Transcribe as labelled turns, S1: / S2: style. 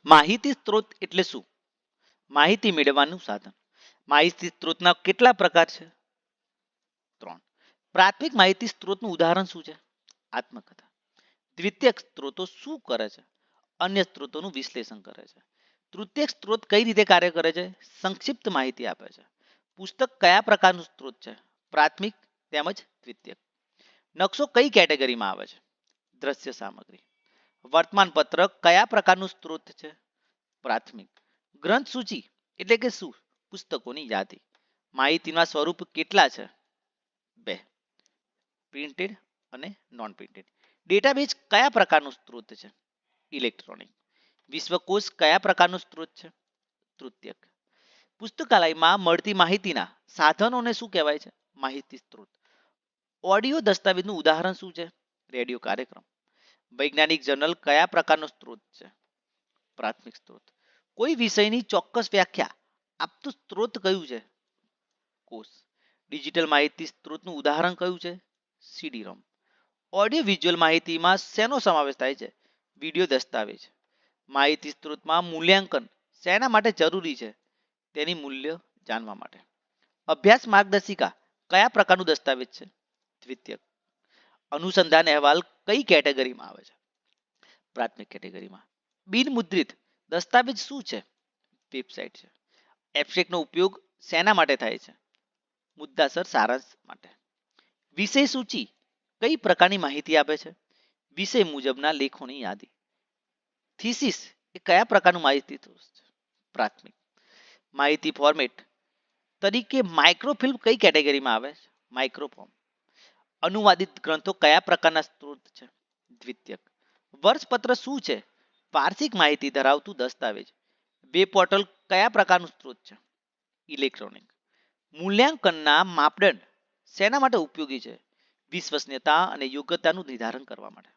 S1: માહિતી સ્ત્રોત એટલે શું? માહિતી મેળવવાનું સાધન. માહિતી સ્ત્રોતના કેટલા પ્રકાર છે? 3. પ્રાથમિક માહિતી સ્ત્રોતનું ઉદાહરણ શું છે? આત્મકથા. દ્વિતીયક સ્ત્રોતો શું કરે છે? અન્ય સ્ત્રોતોનું વિશ્લેષણ કરે છે. તૃતીયક સ્ત્રોત કઈ રીતે કાર્ય કરે છે? સંક્ષિપ્ત માહિતી આપે છે. પુસ્તક કયા પ્રકારનું સ્ત્રોત છે? પ્રાથમિક તેમજ દ્વિતીયક. નકશો કઈ કેટેગરીમાં આવે છે? દ્રશ્ય સામગ્રી. વર્તમાન પત્ર કયા પ્રકારનું સ્ત્રોત છે? પ્રાથમિક. ગ્રંથ સૂચિ એટલે કે શું? પુસ્તકોની યાદી. માહિતીના સ્વરૂપ કેટલા છે? 2. પ્રિન્ટેડ અને નોન પ્રિન્ટેડ. ડેટાબેઝ કયા પ્રકારનું સ્ત્રોત છે? ઇલેક્ટ્રોનિક. વિશ્વકોશ કયા પ્રકારનું સ્ત્રોત છે? તૃતીયક. પુસ્તકાલયમાં મળતી માહિતીના સાધનોને શું કહેવાય છે? માહિતી સ્ત્રોત. ઓડિયો દસ્તાવેજનું ઉદાહરણ શું છે? રેડિયો કાર્યક્રમ. વૈજ્ઞાનિક જર્નલ કયા પ્રકારનો સ્ત્રોત છે? પ્રાથમિક સ્ત્રોત. કોઈ વિષયની ચોક્કસ વ્યાખ્યા આપતું સ્ત્રોત કયું છે? કોષ. ડિજિટલ માહિતી સ્ત્રોતનું ઉદાહરણ કયું છે? સીડી રોમ. ઓડિયો વિઝ્યુઅલ માહિતીમાં શેનો સમાવેશ થાય છે? વિડિયો દસ્તાવેજ. માહિતી સ્ત્રોતમાં મૂલ્યાંકન શેના માટે જરૂરી છે? તેની મૂલ્ય જાણવા માટે. અભ્યાસ માર્ગદર્શિકા કયા પ્રકારનું દસ્તાવેજ છે? દ્વિતીયક. અનુસંધાન અહેવાલ કઈ કેટેગરીમાં આવે છે? પ્રાથમિક કેટેગરીમાં. બિન મુદ્રિત દસ્તાવેજ શું છે? વેબસાઇટ છે. એબ્સ્ટ્રેક્ટનો ઉપયોગ શેના માટે થાય છે? મુદ્દાસર સારાંશ માટે. વિષય સૂચિ કઈ પ્રકારની માહિતી આપે છે? વિષય મુજબના લેખોની યાદી. થીસિસ એ કયા પ્રકારનું માહિતી છે? પ્રાથમિક. માહિતી ફોર્મેટ તરીકે માઇક્રોફિલ્મ કઈ કેટેગરીમાં આવે છે? માઇક્રોફોર્મ. અનુવાદિત ગ્રંથો કયા પ્રકારના સ્ત્રોત છે? દ્વિતીયક. વર્ષપત્ર શું છે? વાર્ષિક માહિતી ધરાવતું દસ્તાવેજ. વેબ પોર્ટલ કયા પ્રકારનું સ્ત્રોત છે? ઇલેક્ટ્રોનિક. મૂલ્યાંકનના માપદંડ શેના માટે ઉપયોગી છે? વિશ્વસનીયતા અને યોગ્યતાનું નિર્ધારણ કરવા માટે.